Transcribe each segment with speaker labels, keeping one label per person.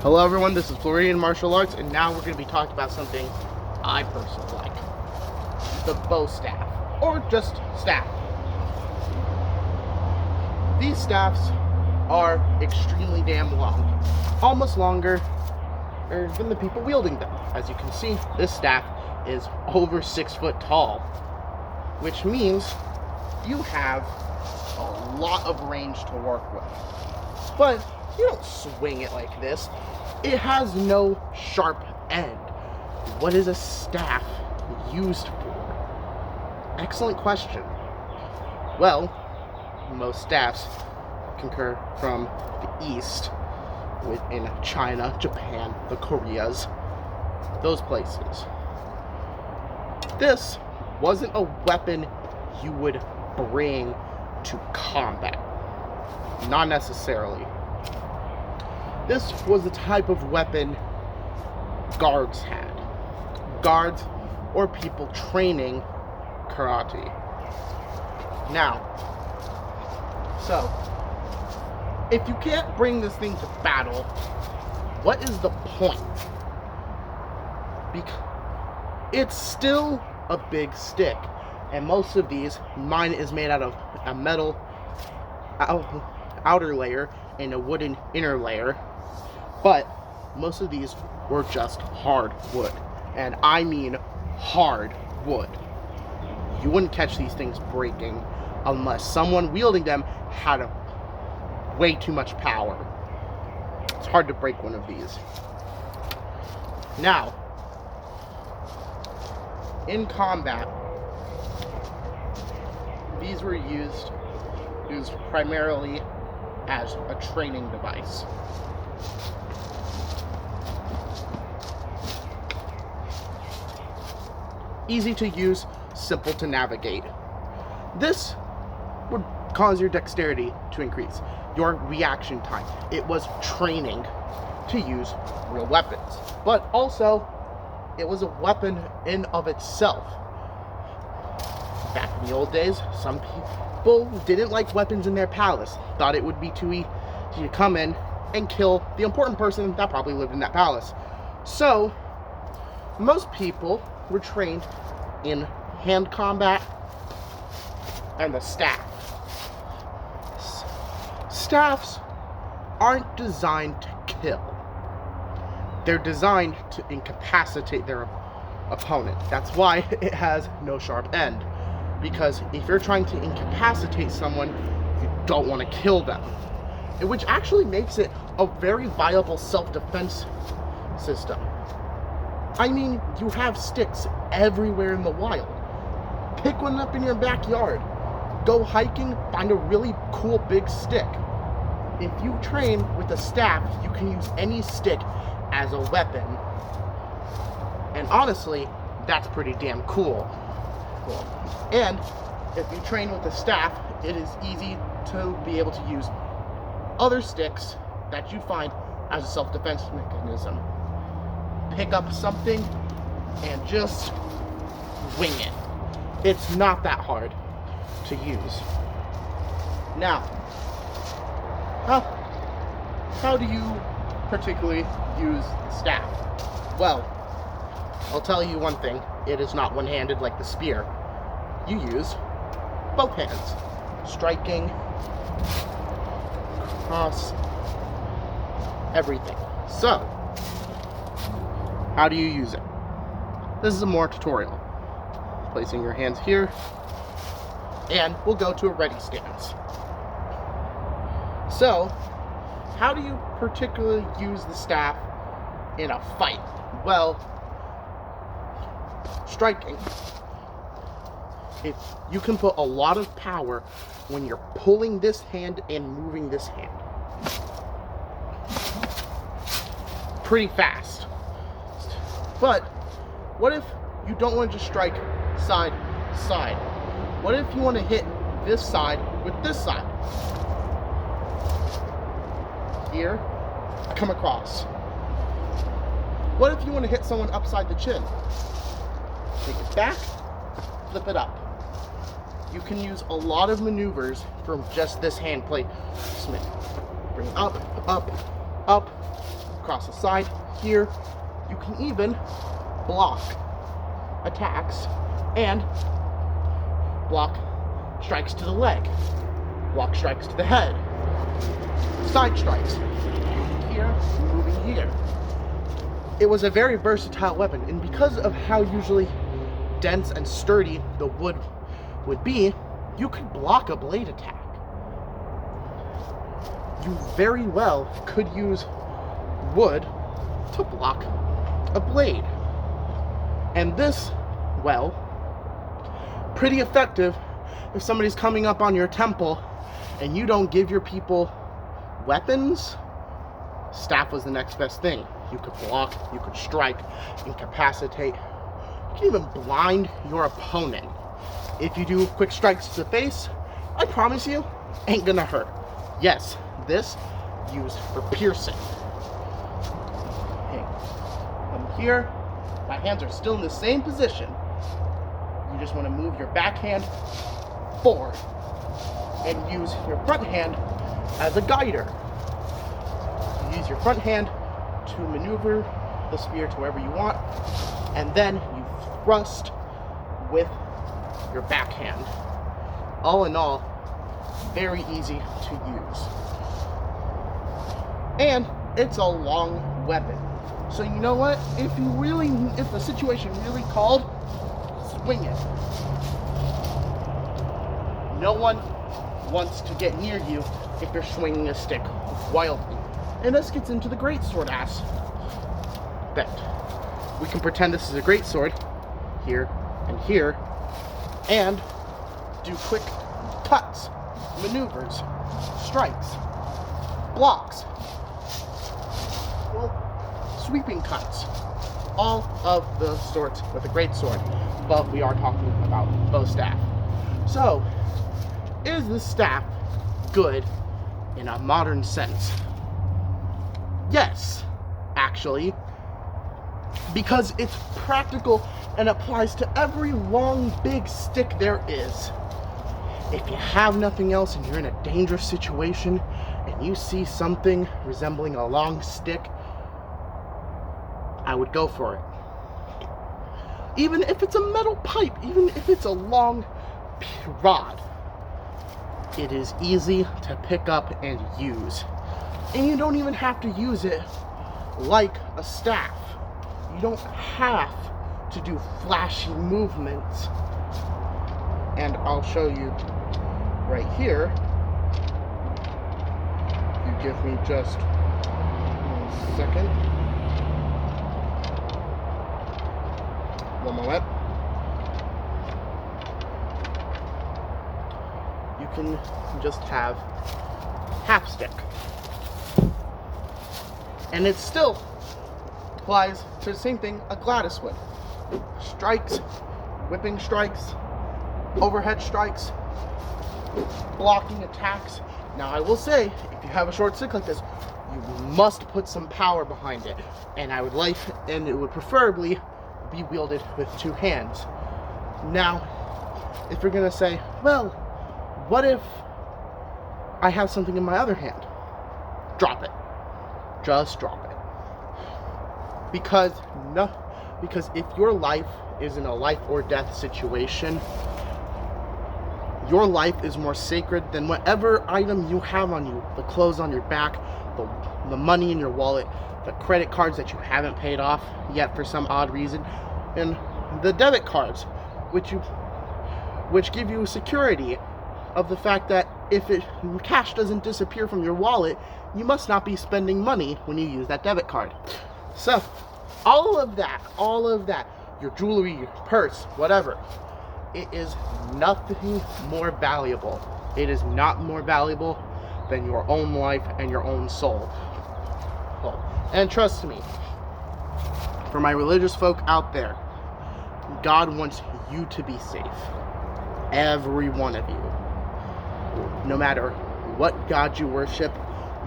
Speaker 1: Hello everyone, this is Floridian Martial Arts, and now we're going to be talking about something I personally like. The bow staff, or just staff. These staffs are extremely damn long, almost longer than the people wielding them. As you can see, this staff is over 6 foot tall, which means you have a lot of range to work with. But you don't swing it like this. It has no sharp end. What is a staff used for? Excellent question. Well, most staffs concur from the East, in China, Japan, the Koreas, those places. This wasn't a weapon you would bring to combat. Not necessarily. This was the type of weapon guards had. Guards or people training karate. Now, so, if you can't bring this thing to battle, what is the point? Because it's still a big stick, and most of these, mine is made out of a metal outer layer and a wooden inner layer, but most of these were just hard wood, and I mean hard wood. You wouldn't catch these things breaking unless someone wielding them had way too much power. It's hard to break one of these. Now, in combat, these were used primarily as a training device. Easy to use, simple to navigate. This would cause your dexterity to increase, your reaction time. It was training to use real weapons, but also it was a weapon in of itself. Back in the old days, some people didn't like weapons in their palace, thought it would be too easy to come in and kill the important person that probably lived in that palace. So, most people were trained in hand combat and the staff. Staffs aren't designed to kill. They're designed to incapacitate their opponent. That's why it has no sharp end. Because if you're trying to incapacitate someone, you don't want to kill them. Which actually makes it a very viable self-defense system. I mean, you have sticks everywhere in the wild. Pick one up in your backyard. Go hiking, find a really cool big stick. If you train with a staff, you can use any stick as a weapon. And honestly, that's pretty damn cool. And if you train with a staff, it is easy to be able to use other sticks that you find as a self-defense mechanism. Pick up something and just wing it. It's not that hard to use. Now, how do you particularly use the staff? Well, I'll tell you one thing. It is not one-handed like the spear. You use both hands. Striking, cross, everything. So, how do you use it? This is a more tutorial. Placing your hands here, and we'll go to a ready stance. So, how do you particularly use the staff in a fight? Well, striking. If you can put a lot of power when you're pulling this hand and moving this hand. Pretty fast. But what if you don't want to just strike side to side? What if you want to hit this side with this side? Here, come across. What if you want to hit someone upside the chin? Take it back, flip it up. You can use a lot of maneuvers from just this hand placement. Bring up, up, up, across the side. Here, you can even block attacks and block strikes to the leg, block strikes to the head, side strikes, here, moving here. It was a very versatile weapon, and because of how usually dense and sturdy the wood would be, you could block a blade attack. You very well could use wood to block a blade. And this, well, pretty effective if somebody's coming up on your temple and you don't give your people weapons. Staff was the next best thing. You could block, you could strike, incapacitate, you can even blind your opponent. If you do quick strikes to the face, I promise you, ain't gonna hurt. Yes, this used for piercing. Okay, I'm here, my hands are still in the same position. You just want to move your backhand forward and use your front hand as a guider. You use your front hand to maneuver the spear to wherever you want, and then you thrust with your backhand. All in all, very easy to use. And it's a long weapon. So you know what? If the situation really called, swing it. No one wants to get near you if you're swinging a stick wildly. And this gets into the greatsword aspect. We can pretend this is a greatsword here and here, and do quick cuts, maneuvers, strikes, blocks, sweeping cuts, all of the sorts with a greatsword. But we are talking about bow staff. So, is the staff good in a modern sense? Yes, actually, because it's practical and applies to every long, big stick there is. If you have nothing else and you're in a dangerous situation and you see something resembling a long stick, I would go for it. Even if it's a metal pipe, even if it's a long rod, it is easy to pick up and use. And you don't even have to use it like a staff. You don't have to do flashy movements. And I'll show you right here. You give me just 1 second. One moment. You can just have half stick. And it still applies to the same thing a Gladys would. Strikes, whipping strikes, overhead strikes, blocking attacks. Now I will say, if you have a short stick like this, you must put some power behind it. And it would preferably be wielded with 2 hands. Now, if you're gonna say, well, what if I have something in my other hand? Drop it. Just drop it. Because if your life is in a life or death situation, your life is more sacred than whatever item you have on you. The clothes on your back, the money in your wallet, the credit cards that you haven't paid off yet for some odd reason, and the debit cards, which give you security of the fact that if cash doesn't disappear from your wallet, you must not be spending money when you use that debit card. So, all of that, your jewelry, your purse, whatever, it is nothing more valuable. It is not more valuable than your own life and your own soul. And trust me, for my religious folk out there, God wants you to be safe. Every one of you. No matter what God you worship,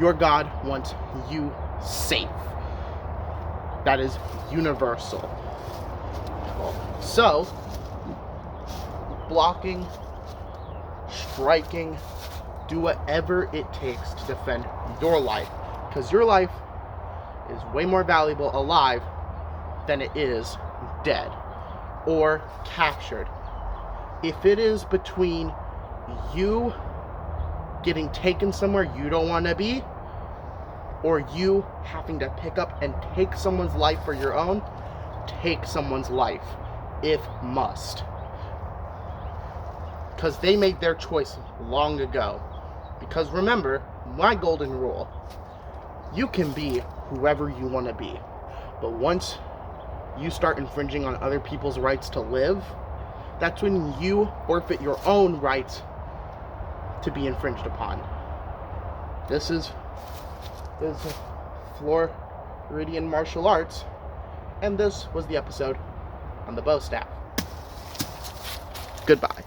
Speaker 1: your God wants you safe. That is universal. So, blocking, striking, do whatever it takes to defend your life. Because your life is is way more valuable alive than it is dead or captured. If it is between you getting taken somewhere you don't want to be, or you having to pick up and take someone's life for your own, take someone's life, if must. Because they made their choice long ago. Because remember, my golden rule, you can be whoever you want to be. But once you start infringing on other people's rights to live, that's when you forfeit your own rights to be infringed upon. This is Floridian Martial Arts, and this was the episode on the Bow Staff. Goodbye.